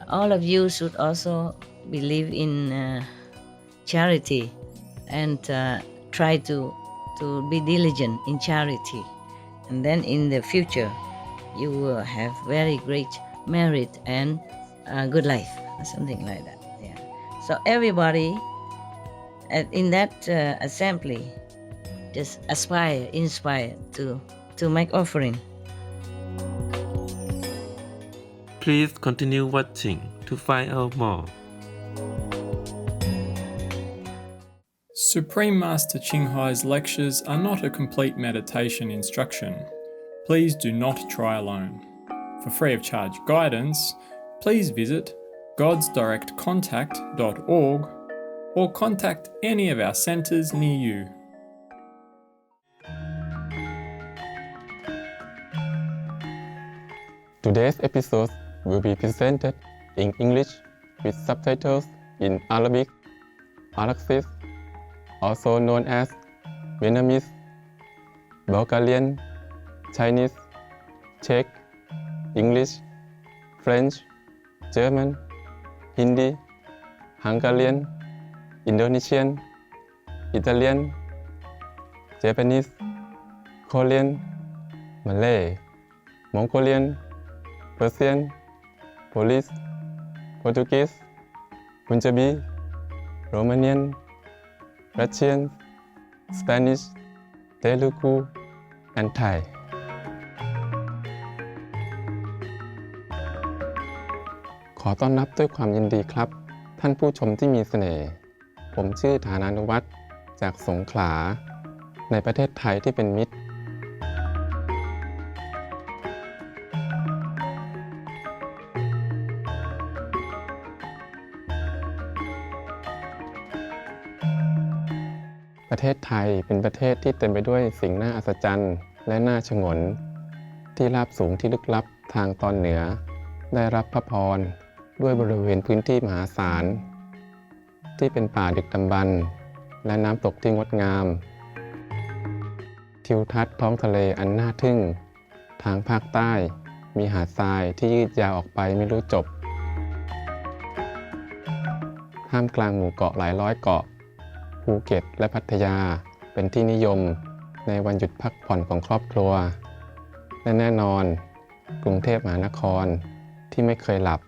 all of you should also believe in charity and try to be diligent in charity, and then in the future you will have very great merit and good life, or something like that. Yeah. So everybody in that assembly just inspire to make offering. Please continue watching to find out more. Supreme Master Ching Hai's lectures are not a complete meditation instruction. Please do not try alone. For free of charge guidance, please visit godsdirectcontact.org or contact any of our centres near you. Today's episode will be presented in English with subtitles in Arabic, Araxic, also known as Vietnamese, Bulgarian, Chinese, Czech, English, French, German, Hindi, Hungarian, Indonesian, Italian, Japanese, Korean, Malay, Mongolian, Persian, Polish, Portuguese, Punjabi, Romanian, Russian, Spanish, Telugu, and Thai.ขอต้อนรับด้วยความยินดีครับท่านผู้ชมที่มีเสน่ห์ผมชื่อฐานานุวัฒน์จากสงขลาในประเทศไทยที่เป็นมิตรประเทศไทยเป็นประเทศที่เต็มไปด้วยสิ่งน่าอัศจรรย์และน่าฉงนที่ราบสูงที่ลึกลับทางตอนเหนือได้รับพระพรด้วยบริเวณพื้นที่มหาศาลที่เป็นป่าดึกดำบรรพ์และน้ำตกที่งดงามทิวทัศน์ท้องทะเลอันน่าทึ่งทางภาคใต้มีหาดทรายที่ยืดยาวออกไปไม่รู้จบท่ามกลางหมู่เกาะหลายร้อยเกาะภูเก็ตและพัทยาเป็นที่นิยมในวันหยุดพักผ่อนของครอบครัวและแน่นอนกรุงเทพมหานครที่ไม่เคยหลับ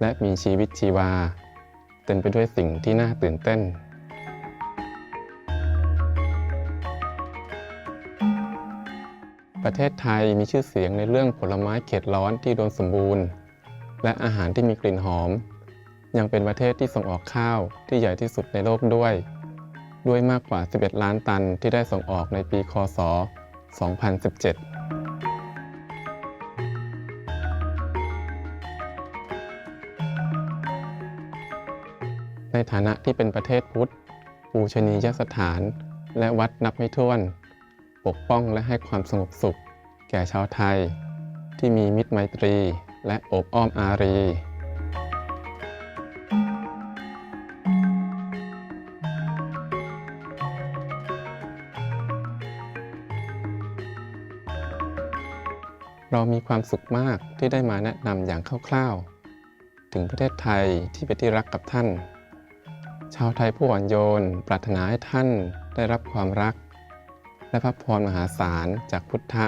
และมีชีวิตชีวาเต็มไปด้วยสิ่งที่น่าตื่นเต้นประเทศไทยมีชื่อเสียงในเรื่องผลไม้เขตร้อนที่อุดมสมบูรณ์และอาหารที่มีกลิ่นหอมยังเป็นประเทศที่ส่งออกข้าวที่ใหญ่ที่สุดในโลกด้วยมากกว่า11ล้านตันที่ได้ส่งออกในปีค.ศ. 2017ในฐานะที่เป็นประเทศพุทธปูชนียสถานและวัดนับไม่ถ้วนปกป้องและให้ความสงบสุขแก่ชาวไทยที่มีมิตรไมตรีและโอบอ้อมอารีเรามีความสุขมากที่ได้มาแนะนำอย่างคร่าวๆถึงประเทศไทยที่เป็นที่รักกับท่านชาวไทยผู้อ่อนโยนปรารถนาให้ท่านได้รับความรักและพระพรมหาศาลจากพุทธะ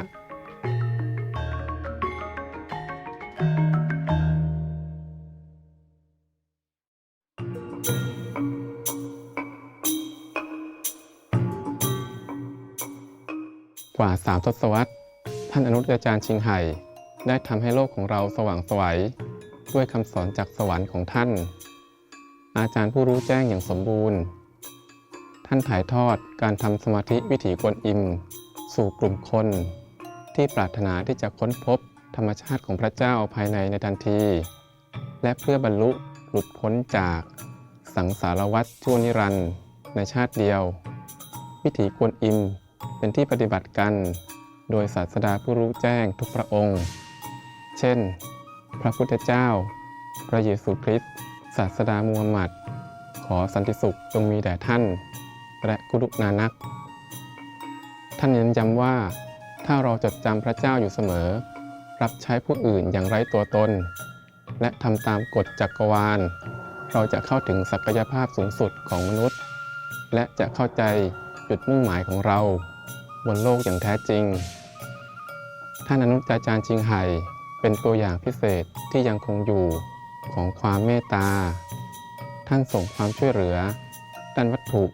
กว่า3 ทศวรรษท่านอนุอาจารย์ชิงไห่ได้ทำให้โลกของเราสว่างไสวด้วยคำสอนจากสวรรค์ของท่านอาจารย์ผู้รู้แจ้งอย่างสมบูรณ์ท่านถ่ายทอดการทำสมาธิวิถีกวนอิมสู่กลุ่มคนที่ปรารถนาที่จะค้นพบธรรมชาติของพระเจ้าภายในทันทีและเพื่อบรรลุหลุดพ้นจากสังสารวัฏชั่วนิรันดร์ในชาติเดียววิถีกวนอิมเป็นที่ปฏิบัติกันโดยศาสดาผู้รู้แจ้งทุกพระองค์เช่นพระพุทธเจ้าพระเยซูคริสต์ศาสดามูฮัมหมัดขอสันติสุขจงมีแด่ท่านและกุรุนานักท่านเน้นย้ำว่าถ้าเราจดจำพระเจ้าอยู่เสมอรับใช้ผู้อื่นอย่างไร้ตัวตน และทำตามกฎจักรวาลเราจะเข้าถึงศักยภาพสูงสุดของมนุษย์และจะเข้าใจจุดมุ่งหมายของเราบนโลกอย่างแท้จริงท่านอนุอาจารย์ชิงไห่เป็นตัวอย่างพิเศษที่ยังคงอยู่ของความเมตตาท่านส่งความช่วยเหลือด้านวัตถุ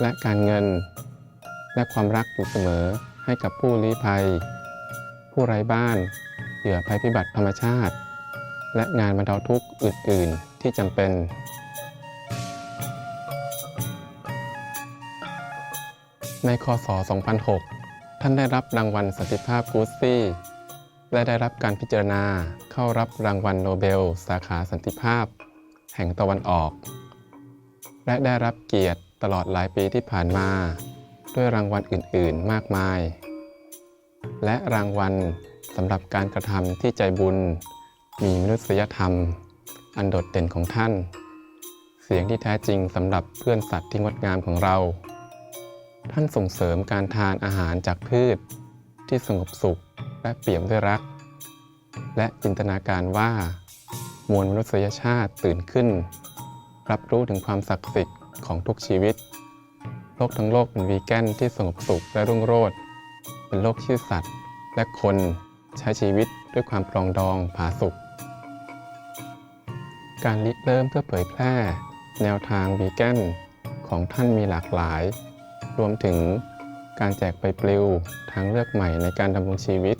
และการเงินและความรักอยู่เสมอให้กับผู้ลี้ภัยผู้ไร้บ้านเหยื่อภัยพิบัติธรรมชาติและงานบรรเทาทุกข์อื่นๆที่จำเป็นในคศ 2006 ท่านได้รับรางวัลสันติภาพกูสซี่และได้รับการพิจารณาเข้ารับรางวัลโนเบลสาขาสันติภาพแห่งตะวันออกและได้รับเกียรติตลอดหลายปีที่ผ่านมาด้วยรางวัลอื่นๆมากมายและรางวัลสำหรับการกระทำที่ใจบุญมีมนุษยธรรมอันโดดเด่นของท่านเสียงที่แท้จริงสำหรับเพื่อนสัตว์ที่งดงามของเราท่านส่งเสริมการทานอาหารจากพืชที่สงบสุขและเปี่ยมด้วยรักและจินตนาการว่ามวลมนุษยชาติตื่นขึ้นรับรู้ถึงความศักดิ์สิทธิ์ของทุกชีวิตโลกทั้งโลกเป็นวีแกนที่สงบสุขและรุ่งโรจน์เป็นโลกที่สัตว์และคนใช้ชีวิตด้วยความปรองดองผาสุกการริเริ่มเพื่อเผยแพร่แนวทางวีแกนของท่านมีหลากหลายรวมถึงการแจกใบปลิวทางเลือกใหม่ในการดำรงชีวิต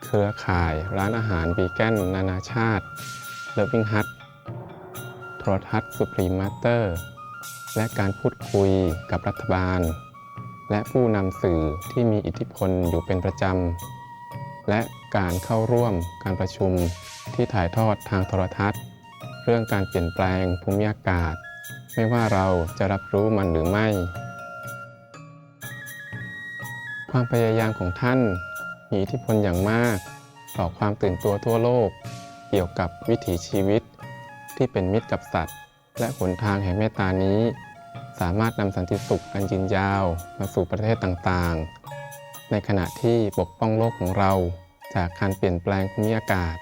เครือข่ายร้านอาหารวีแกนนานาชาติเลิฟวิ่งฮัทโทรทัศน์สุพรีมมาสเตอร์และการพูดคุยกับรัฐบาลและผู้นำสื่อที่มีอิทธิพลอยู่เป็นประจำและการเข้าร่วมการประชุมที่ถ่ายทอดทางโทรทัศน์เรื่องการเปลี่ยนแปลงภูมิอากาศไม่ว่าเราจะรับรู้มันหรือไม่ความพยายามของท่านมีอิทธิพลอย่างมากต่อความตื่นตัวทั่วโลกเกี่ยวกับวิถีชีวิตที่เป็นมิตรกับสัตว์และหนทางแห่งเมตตานี้สามารถนำสันติสุขอันยืนยาวมาสู่ประเทศต่างๆในขณะที่ปกป้องโลกของเราจากการเปลี่ยนแปลงภูมิอากาศ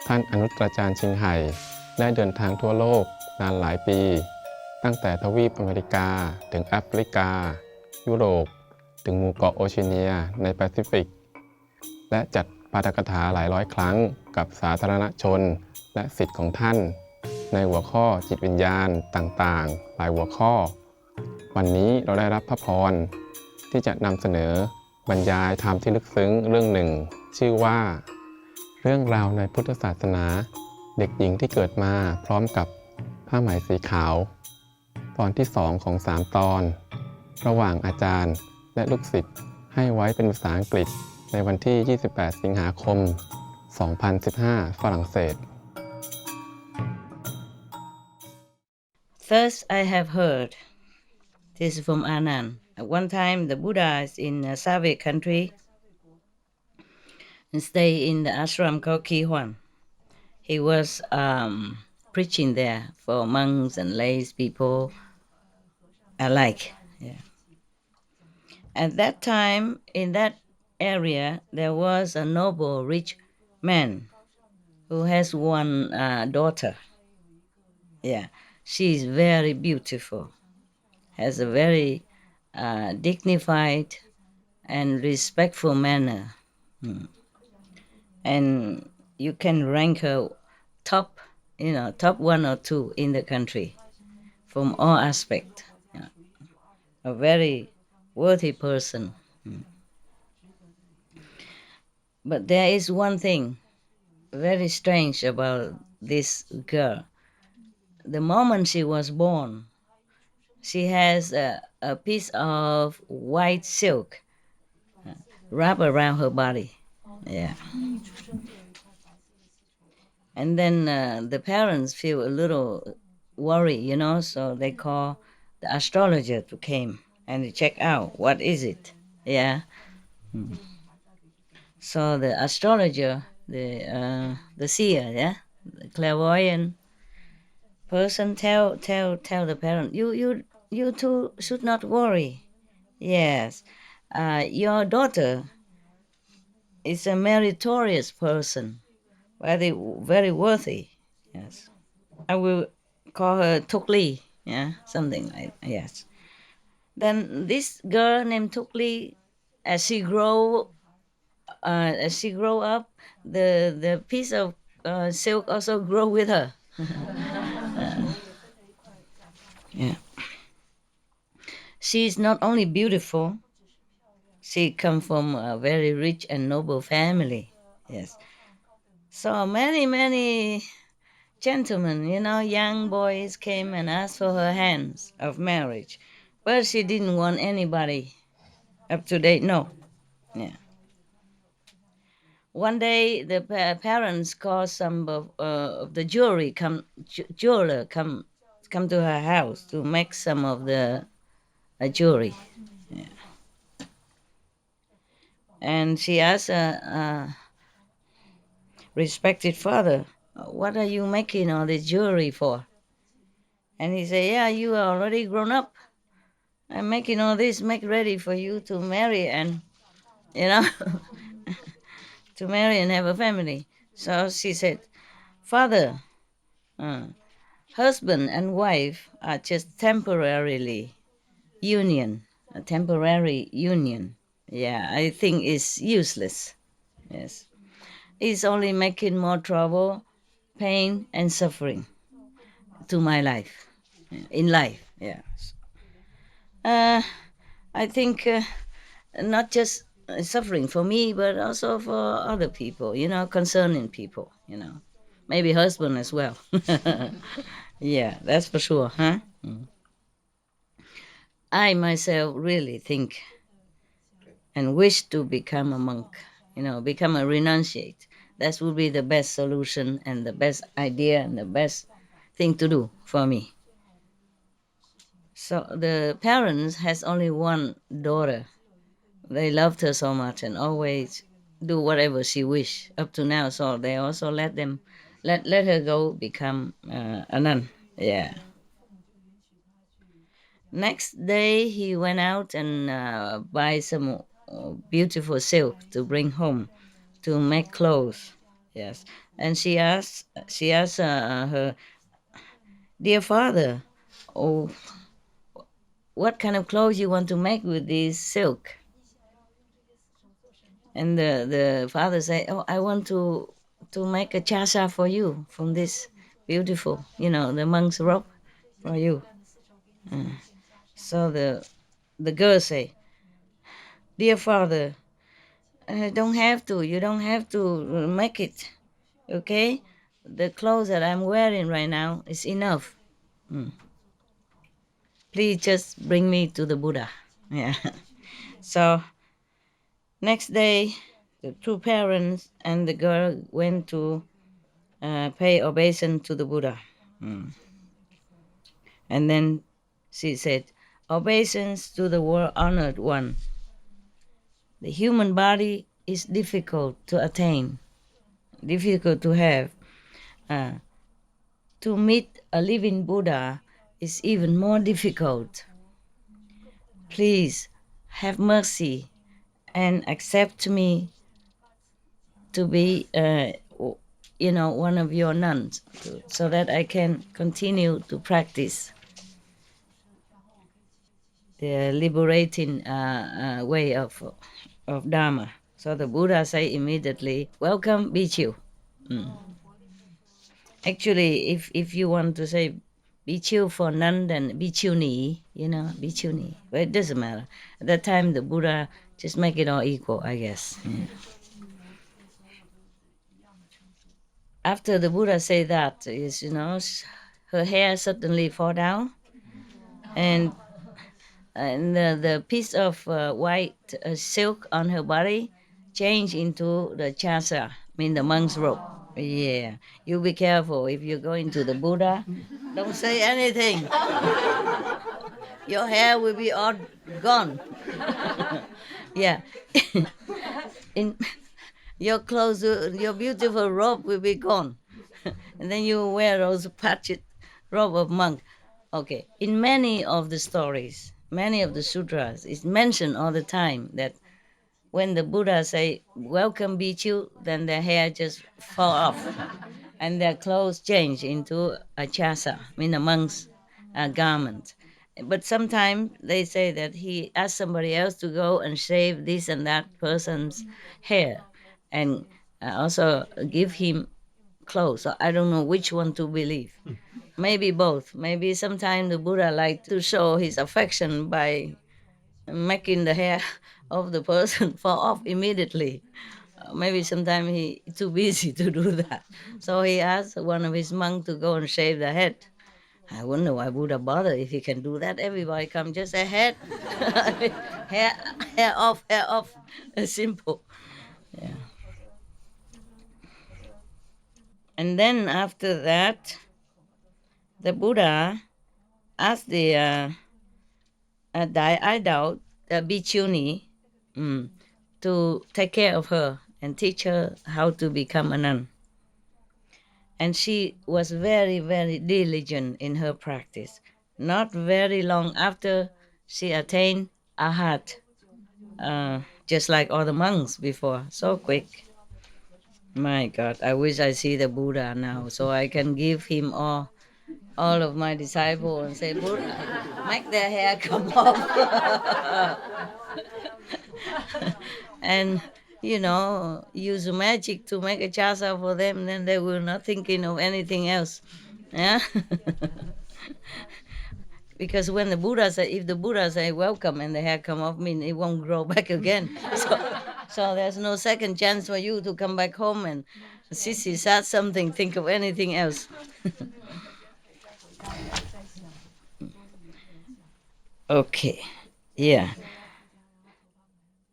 ท่านอนุอาจารย์ชิงไห่ได้เดินทางทั่วโลกนานหลายปีตั้งแต่ทวีปอเมริกาถึงแอฟริกายุโรปถึงหมู่เกาะโอเชียเนียในแปซิฟิกและจัดปาฐกถาหลายร้อยครั้งกับสาธารณชนและศิษย์ของท่านในหัวข้อจิตวิญญาณต่างๆหลายหัวข้อวันนี้เราได้รับพระพรที่จะนำเสนอบรรยายธรรมที่ลึกซึ้งเรื่องหนึ่งชื่อว่าเรื่องราวในพุทธศาสนาเด็กหญิงที่เกิดมาพร้อมกับผ้าไหมสีขาวตอนที่2ของ3ตอนระหว่างอาจารย์และลูกศิษย์ให้ไว้เป็นภาษาอังกฤษในวันที่ 28 สิงหาคม 2015 ฝรั่งเศส First, I have heard, this is from Anand. At one time, the Buddha is in a Soviet country and stay in the ashram called Kihwan. He was preaching there for monks and lay people alike. Yeah. At that time, in that area, there was a noble, rich man who has one daughter. Yeah, she is very beautiful, has a very dignified and respectful manner. And you can rank her top, top 1 or 2 in the country from all aspects. A very worthy person. But there is one thing very strange about this girl. The moment she was born, she has a piece of white silk wrapped around her body. Yeah. And then the parents feel a little worried, so they call the astrologer to come and check out what is it. Yeah. So the astrologer, the seer, yeah, the clairvoyant person tell the parent, you two should not worry. Yes, your daughter is a meritorious person very very worthy. Yes, I will call her Tukli. Yeah, something like yes. Then this girl named Tukli, as she grow up, the piece of silk also grow with her. Yeah, she is not only beautiful, she come from a very rich and noble family. Yes, so many gentlemen, young boys came and asked for her hands of marriage, but she didn't want anybody up to date. No, yeah. One day, the parents called some of the jeweler come to her house to make some of the jewelry, and she asked respected father, "What are you making all this jewelry for?" And he said, "Yeah, you are already grown up. I'm making all this, make ready for you to marry and you know to marry and have a family." So she said, "Father, uh, husband and wife are just a temporary union. Yeah, I think it's useless. Yes, it's only making more trouble, pain, and suffering to my life, in life. Yeah, uh, I think not just suffering for me, but also for other people. Concerning people. Maybe husband as well. Yeah, that's for sure, huh? I myself really think and wish to become a monk, become a renunciate. That would be the best solution and the best idea and the best thing to do for me. So the parents has only one daughter. They loved her so much and always do whatever she wish up to now. So they also let her go become a nun. Yeah. Next day, he went out and buy some beautiful silk to bring home to make clothes. Yes, and she asked her dear father, "Oh, what kind of clothes you want to make with this silk?" And the father said, "Oh, I want to make a chasa for you from this beautiful, the monk's robe for you." So the girl say, "Dear father, don't have to. You don't have to make it. Okay, the clothes that I'm wearing right now is enough. Please just bring me to the Buddha." Yeah. So next day, the two parents and the girl went to pay obeisance to the Buddha, and then she said, "Obeisance to the world honored one. The human body is difficult to attain, difficult to have. Uh, to meet a living Buddha is even more difficult. Please have mercy and accept me to be, one of your nuns, so that I can continue to practice the liberating way of Dharma." So the Buddha say immediately, "Welcome, Bhikkhu." Actually, if you want to say Bhikkhu for nun, then Bhikkhuni, Bhikkhuni. But it doesn't matter. At that time, the Buddha just make it all equal, I guess. Yeah. After the Buddha say that, her hair suddenly fall down, and the piece of white silk on her body change into the chasa, mean the monk's robe. Yeah, you be careful if you're going to the Buddha. Don't say anything. Your hair will be all gone. Yeah, in your clothes, your beautiful robe will be gone, and then you wear those patched robe of monk. Okay, in many of the stories, many of the sutras, it's mentioned all the time that when the Buddha say, "Welcome, Bhikkhu," then their hair just fall off, and their clothes change into a chasa, I mean a monk's garment. But sometimes they say that he asked somebody else to go and shave this and that person's hair, and also give him clothes. So I don't know which one to believe. Maybe both. Maybe sometimes the Buddha like to show his affection by making the hair of the person fall off immediately. Maybe sometimes he too busy to do that. So he asked one of his monks to go and shave the head. I wonder why Buddha bother if he can do that. Everybody come just a head, hair, hair off, hair off. It's simple. Yeah. And then after that, the Buddha asked the I doubt Bhikkshuni to take care of her and teach her how to become a nun. And she was very, very diligent in her practice. Not very long after, she attained Arhat, just like all the monks before. So quick. My God, I wish I see the Buddha now so I can give him all of my disciples and say, Buddha, make their hair come off. And use magic to make a chasa for them, then they will not thinking of anything else. Yeah. Because when the Buddha say, if the Buddha say welcome and the hair come off, mean it won't grow back again. So there's no second chance for you to come back home and Sissy said something, think of anything else. Okay, yeah.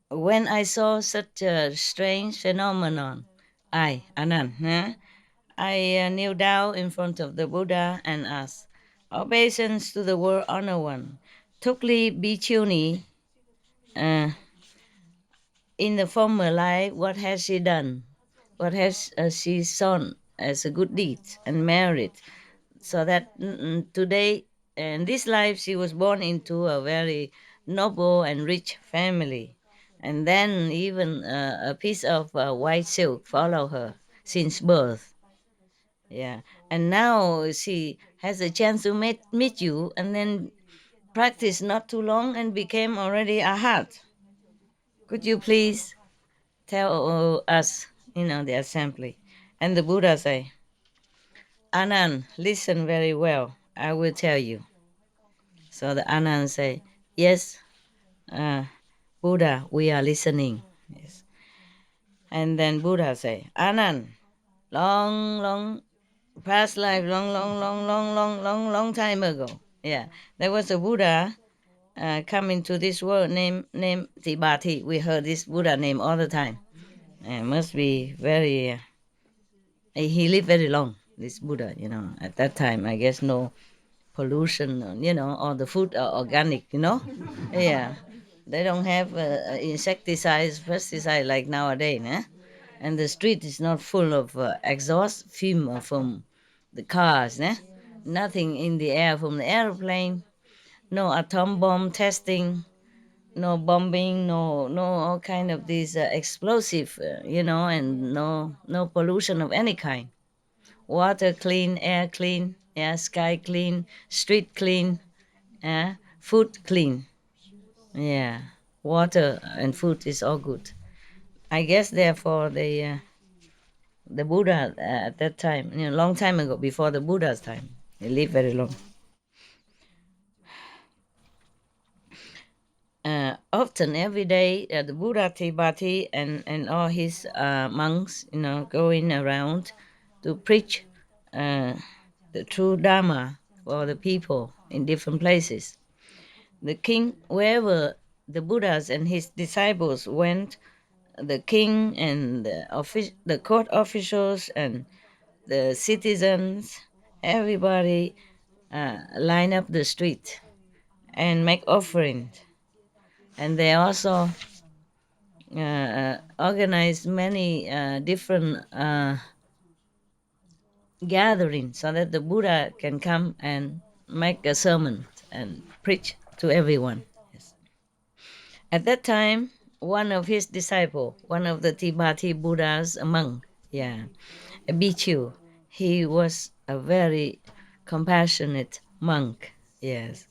When I saw such a strange phenomenon, Anand, I kneel down in front of the Buddha and asked, obeisance to the world honor one, Tukli Bhikkshuni, in the former life, what has she done? What has she shown as a good deed and merit? So that today, in this life, she was born into a very noble and rich family. And then even a piece of white silk follow her since birth. Yeah. And now she has a chance to meet you and then practice not too long and became already a heart. Could you please tell us, the assembly? And the Buddha say, Anand, listen very well. I will tell you. So the Anand say, yes, Buddha, we are listening. Yes. And then Buddha say, Anand, long past life, long time ago. Yeah, there was a Buddha coming to this world named Tibati. We heard this Buddha name all the time. Must be very. He lived very long. This Buddha, at that time, I guess no pollution, all the food are organic, Yeah, they don't have insecticides, pesticide like nowadays, and the street is not full of exhaust fume from the cars, nothing in the air from the airplane, no atom bomb testing, no bombing, no all kind of these explosive, and no pollution of any kind. Water clean, air clean, yeah, sky clean, street clean, food clean. Yeah, water and food is all good. I guess therefore the Buddha at that time, long time ago, before the Buddha's time, he lived very long. Often every day, the Buddha Tibati and all his monks, going around to preach the true Dharma for the people in different places. The king, wherever the Buddhas and his disciples went, the king and the court officials and the citizens, everybody line up the street and make offerings. And they also organize many different gatherings so that the Buddha can come and make a sermon and preach to everyone. Yes. At that time, one of his disciple, one of the Tibeti Buddhas, a monk, yeah, a bhikkhu. He was a very compassionate monk. Yes,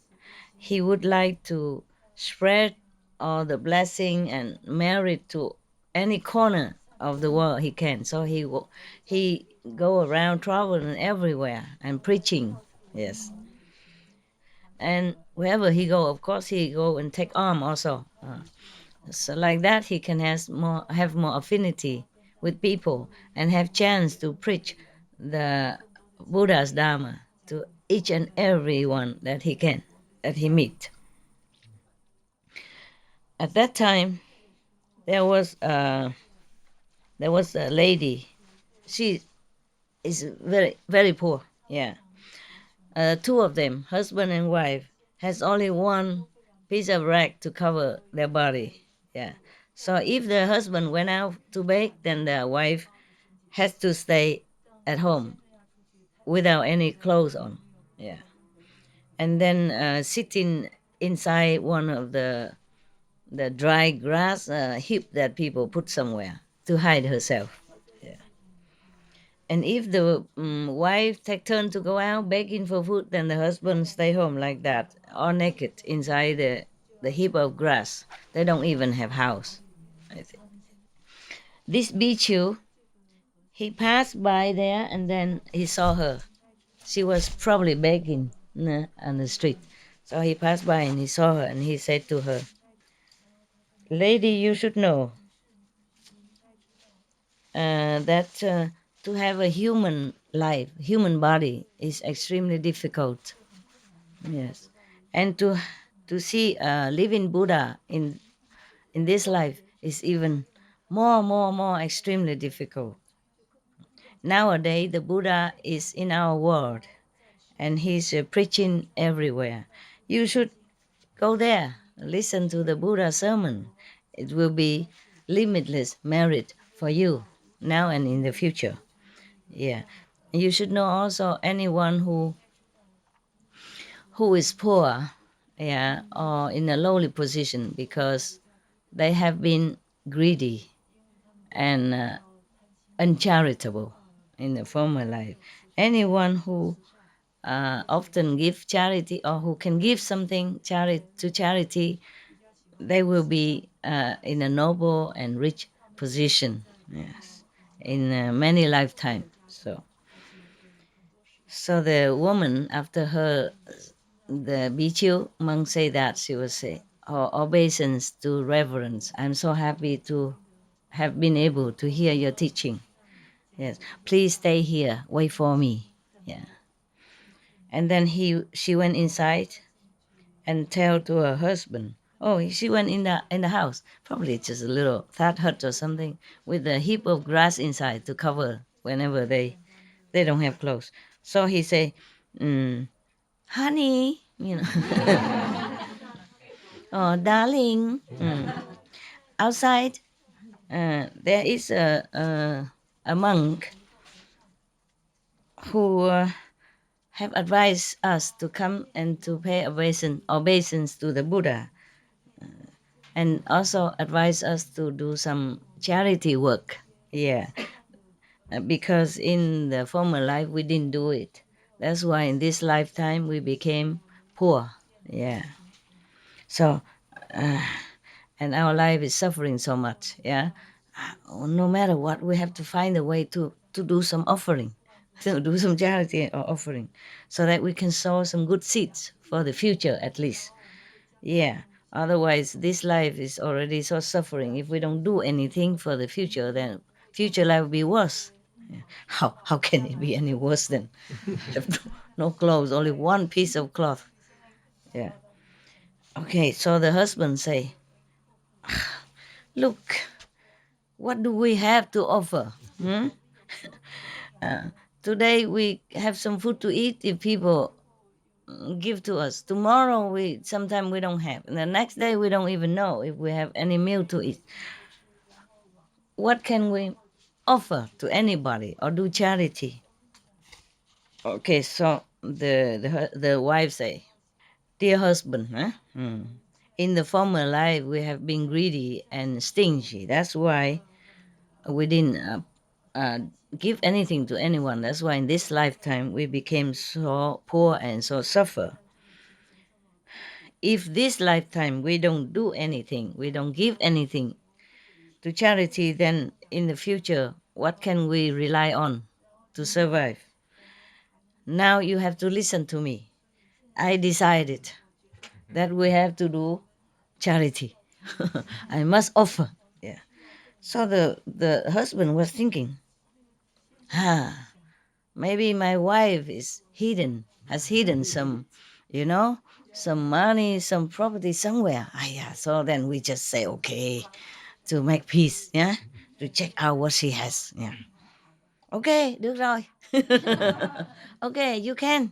he would like to spread all the blessing and merit to any corner of the world he can. So he go around traveling everywhere and preaching. Yes, and wherever he go, of course he go and take arm also. So like that, he can have more affinity with people and have chance to preach the Buddha's Dharma to each and every one that he can, that he meet. At that time, there was a lady. She is very very poor. Yeah, two of them, husband and wife, has only one piece of rag to cover their body. Yeah. So if the husband went out to bake, then the wife has to stay at home without any clothes on. Yeah. And then sitting inside one of the dry grass heap that people put somewhere to hide herself. Yeah. And if the wife take turn to go out begging for food, then the husband stay home like that, all naked inside the heap of grass. They don't even have house. I think. This Bichu, he passed by there and then he saw her. She was probably begging on the street. So he passed by and he saw her and he said to her, "Lady, you should know that to have a human life, human body is extremely difficult. Yes, and to see a living Buddha in this life is even more extremely difficult. Nowadays, the Buddha is in our world, and he's preaching everywhere. You should go there, listen to the Buddha sermon. It will be limitless merit for you now and in the future. Yeah, you should know also anyone who is poor, yeah, or in a lowly position because they have been greedy and uncharitable in the former life. Anyone who often give charity or who can give something to charity, they will be in a noble and rich position. Yes, in many lifetimes. So the woman, after her, the Bichu monk say that, she will say, "Oh, obeisance to reverence. I'm so happy to have been able to hear your teaching. Yes, please stay here. Wait for me." Yeah. And then she went inside and tell to her husband. Oh, she went in the house, probably just a little thatch hut or something, with a heap of grass inside to cover whenever they don't have clothes. So he say, "Honey, you know, oh, darling, outside there is a monk who have advised us to come and to pay obeisance to the Buddha, and also advised us to do some charity work. Yeah, because in the former life we didn't do it. That's why in this lifetime we became poor. Yeah. So, and our life is suffering so much. Yeah. No matter what, we have to find a way to do some offering, to do some charity or offering, so that we can sow some good seeds for the future at least. Yeah. Otherwise, this life is already so suffering. If we don't do anything for the future, then future life will be worse. Yeah. How can it be any worse than have no clothes, only one piece of cloth? Yeah. Okay. So the husband say, "Look, what do we have to offer? Hmm? Today we have some food to eat if people give to us. Tomorrow we sometimes we don't have, and the next day we don't even know if we have any meal to eat. What can we offer to anybody or do charity?" Okay, so the wife say, "Dear husband, huh? in the former life we have been greedy and stingy. That's why we didn't uh, give anything to anyone. That's why in this lifetime we became so poor and so suffer. If this lifetime we don't do anything, we don't give anything to charity, then in the future, what can we rely on to survive? Now you have to listen to me. I decided that we have to do charity. I must offer. Yeah. So the husband was thinking, maybe my wife has hidden some, you know, some money, some property somewhere. Yeah. So then we just say okay to make peace. Yeah. To check out what she has. Yeah. Okay, được rồi. Okay, you can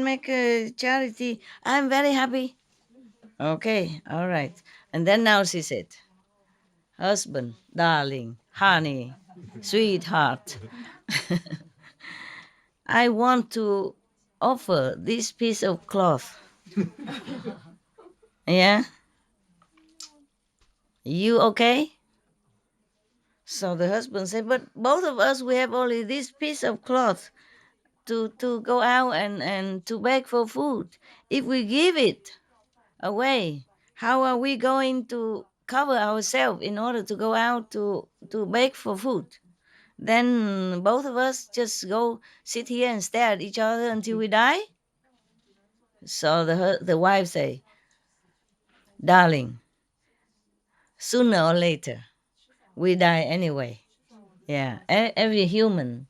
make a charity. I'm very happy. Okay, all right. And then now she said, husband, darling, honey, sweetheart, I want to offer this piece of cloth. Yeah? You okay? So the husband said, but both of us, we have only this piece of cloth to go out and to beg for food. If we give it away, how are we going to cover ourselves in order to go out to beg for food? Then both of us just go sit here and stare at each other until we die. So the wife say, darling, sooner or later we die anyway. Yeah, every human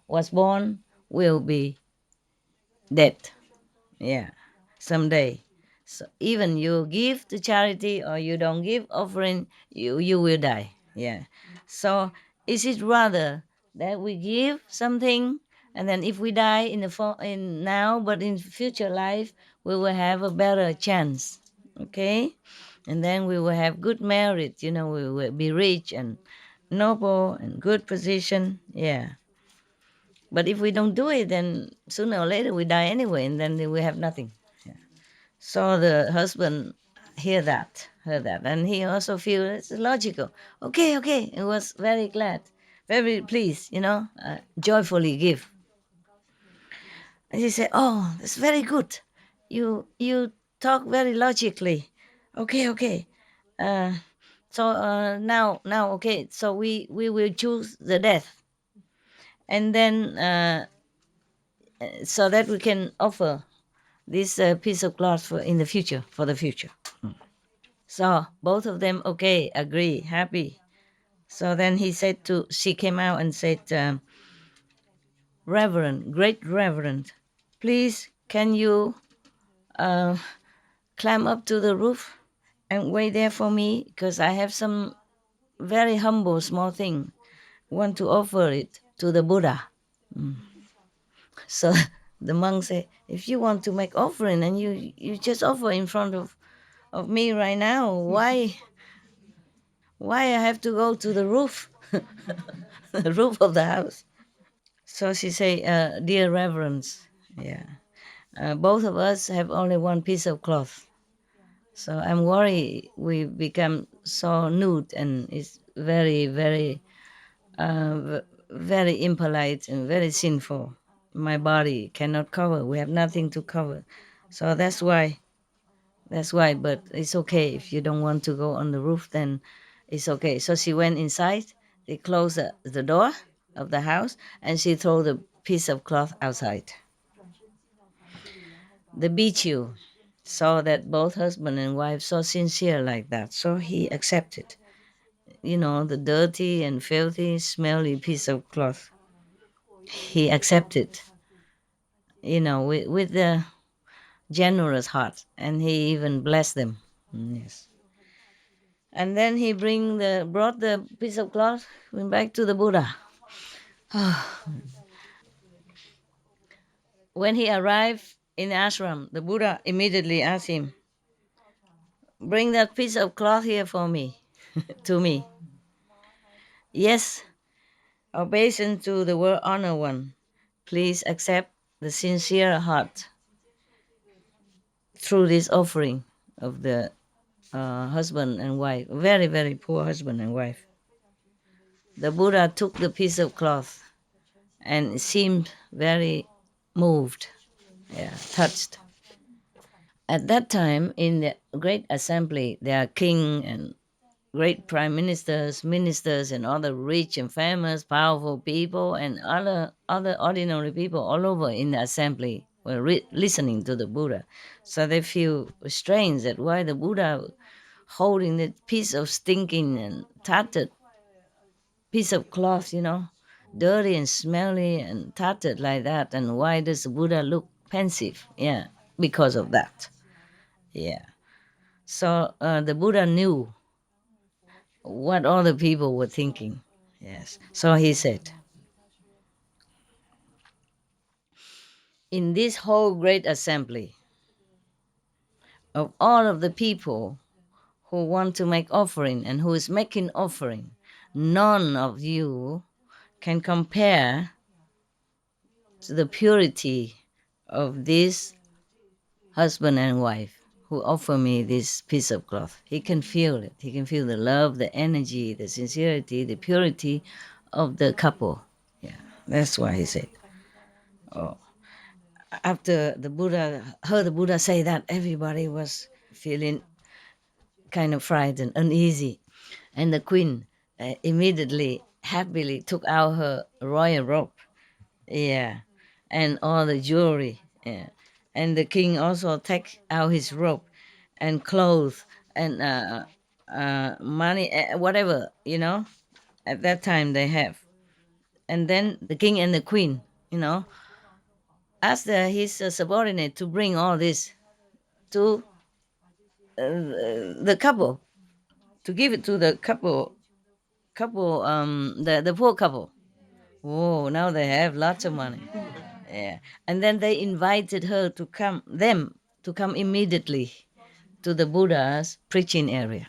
was born will be dead. Yeah, someday. So even you give to charity or you don't give offering, you will die. Yeah. So is it rather that we give something and then if we die in now, but in future life we will have a better chance. Okay, and then we will have good merit. You know, we will be rich and noble and good position. Yeah. But if we don't do it, then sooner or later we die anyway, and then we have nothing. So the husband heard that, and he also feel it's logical. Okay, okay. He was very glad, very pleased, joyfully give. And he said, "Oh, that's very good. You talk very logically. Okay, okay. Uh, now, okay. So we will choose the death, and then so that we can offer this piece of cloth in the future for the future." So both of them, okay, agree, happy. So then she came out and said, Reverend, great Reverend, please can you uh, climb up to the roof and wait there for me? Because I have some very humble small thing. Want to offer it to the Buddha. So the monk said, if you want to make offering and you just offer in front of me right now, why I have to go to the roof, the roof of the house? So she say, dear reverends, yeah, both of us have only one piece of cloth. So I'm worried we become so nude and it's very, very, very impolite and very sinful. My body cannot cover. We have nothing to cover. So that's why. That's why. But it's okay if you don't want to go on the roof. Then it's okay. So she went inside. They closed the door of the house and she threw the piece of cloth outside. The Bichu saw that both husband and wife so sincere like that, so he accepted. The dirty and filthy, smelly piece of cloth. He accepted. With the generous heart, and he even blessed them. Yes. And then he brought the piece of cloth, went back to the Buddha. When he arrived in the ashram, the Buddha immediately asked him, bring that piece of cloth here for me, to me. Yes, obeisance to the world honor one. Please accept the sincere heart through this offering. of the husband and wife, very, very poor husband and wife. The Buddha took the piece of cloth and seemed very moved, touched. At that time, in the great assembly, there are king and great prime ministers, ministers, and other rich and famous, powerful people, and other ordinary people all over in the assembly were listening to the Buddha. So they feel strange that why the Buddha holding that piece of stinking and tattered piece of cloth, dirty and smelly and tattered like that, and why does the Buddha look pensive? Yeah, because of that. Yeah. So the Buddha knew what other people were thinking. Yes. So he said, in this whole great assembly of all of the people who want to make offering and who is making offering, none of you can compare to the purity of this husband and wife who offer me this piece of cloth. He can feel it. He can feel the love, the energy, the sincerity, the purity of the couple. Yeah, that's why he said. Oh, after the Buddha heard the Buddha say that, everybody was feeling kind of frightened, uneasy, and the queen immediately, happily took out her royal robe. Yeah, and all the jewelry. Yeah, and the king also take out his robe, and clothes and money, whatever At that time they have, and then the king and the queen, asked his subordinate to bring all this to the couple, to give it to the the poor couple. Oh, now they have lots of money. Yeah. And then they invited her to come immediately to the Buddha's preaching area.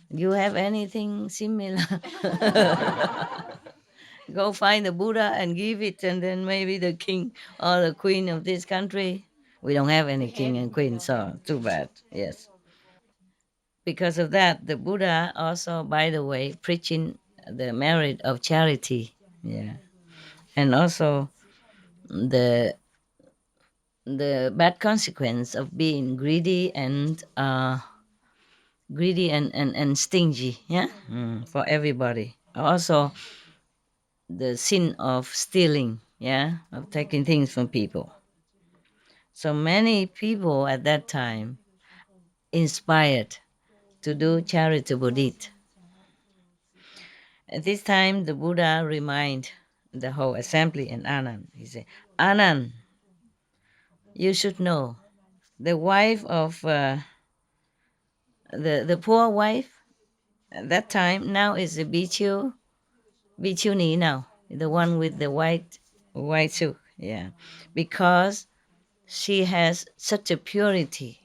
You have anything similar? Go find the Buddha and give it, and then maybe the king or the queen of this country. We don't have any king and queen, so too bad. Yes. Because of that, the Buddha also, by the way, preaching the merit of charity. Yeah. And also the bad consequence of being greedy and stingy, for everybody. Also the sin of stealing, of taking things from people. So many people at that time inspired to do charitable deed. At this time, the Buddha remind the whole assembly and Anand. He said, Anand, you should know the wife of the poor wife at that time now is the Bichuni now, the one with the white silk, because she has such a purity,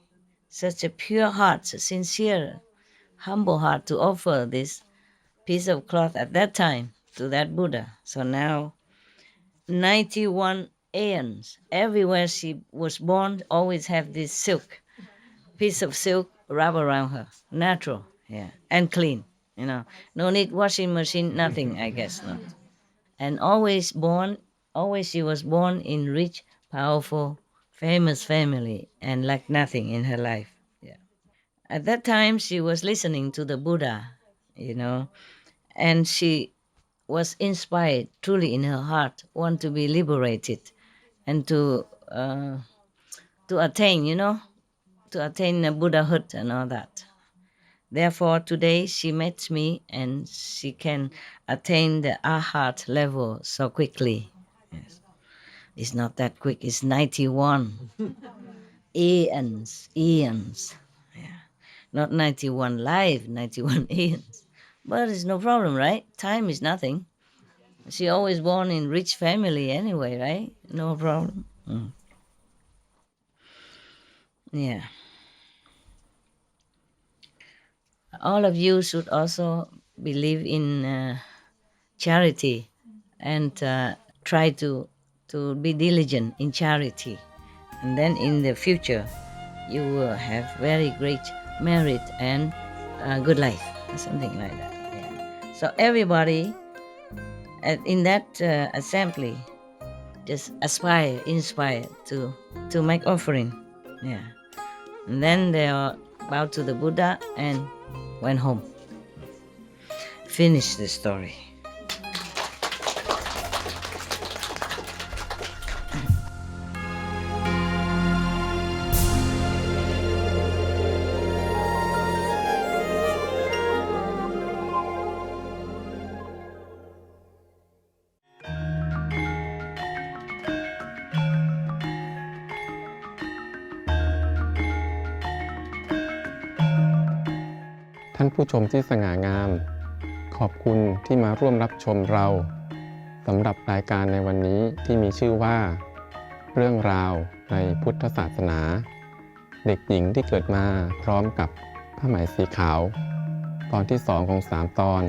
such a pure heart, a sincere, humble heart to offer this piece of cloth at that time to that Buddha. So now 91 aeons, everywhere she was born, always have this piece of silk wrap around her, natural, and clean. No need washing machine, nothing. I guess not. And always she was born in rich, powerful, famous family, and lacked nothing in her life. Yeah. At that time, she was listening to the Buddha, and she was inspired truly in her heart, want to be liberated, and to attain, to attain Buddhahood and all that. Therefore, today she met me and she can attain the Arhat level so quickly. Yes. It's not that quick, it's 91 eons. Yeah. Not 91 life, 91 eons. But it's no problem, right? Time is nothing. She always born in rich family anyway, right? No problem. Yeah. All of you should also believe in charity and try to be diligent in charity. And then in the future, you will have very great merit and good life, or something like that. Yeah. So everybody in that assembly just inspire to make offering. Yeah. And then they are bowed to the Buddha and went home. Finish the story.ท่านผู้ชมที่สง่างาม ขอบคุณที่มาร่วมรับชมเราสำหรับรายการในวันนี้ที่มีชื่อว่า เรื่องราวในพุทธศาสนา เด็กหญิงที่เกิดมาพร้อมกับผ้าไหมสีขาว ตอนที่2ของ3ตอน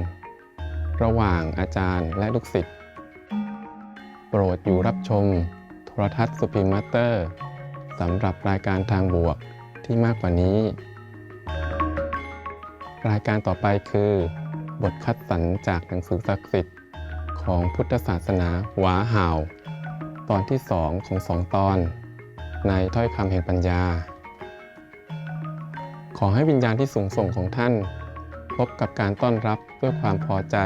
ระหว่างอาจารย์และลูกศิษย์โปรดอยู่รับชมโทรทัศน์สุพิมมาสเตอร์สำหรับรายการทางบวกที่มากกว่านี้รายการต่อไปคือบทคัดสรรจากหนังสือศักดิ์สิทธิ์ของพุทธศาสนาหวาห่าวตอนที่2ของ2ตอนในถ้อยคำแห่งปัญญาขอให้วิญญาณที่สูงส่งของท่านพบกับการต้อนรับด้วยความพอใจ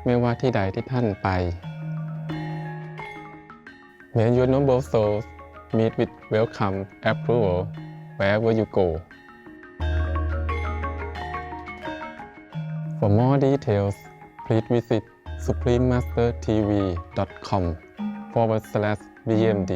ไม่ว่าที่ใดที่ท่านไป May your noble souls meet with welcome approval wherever you go. For more details, please visit suprememastertv.com/bmd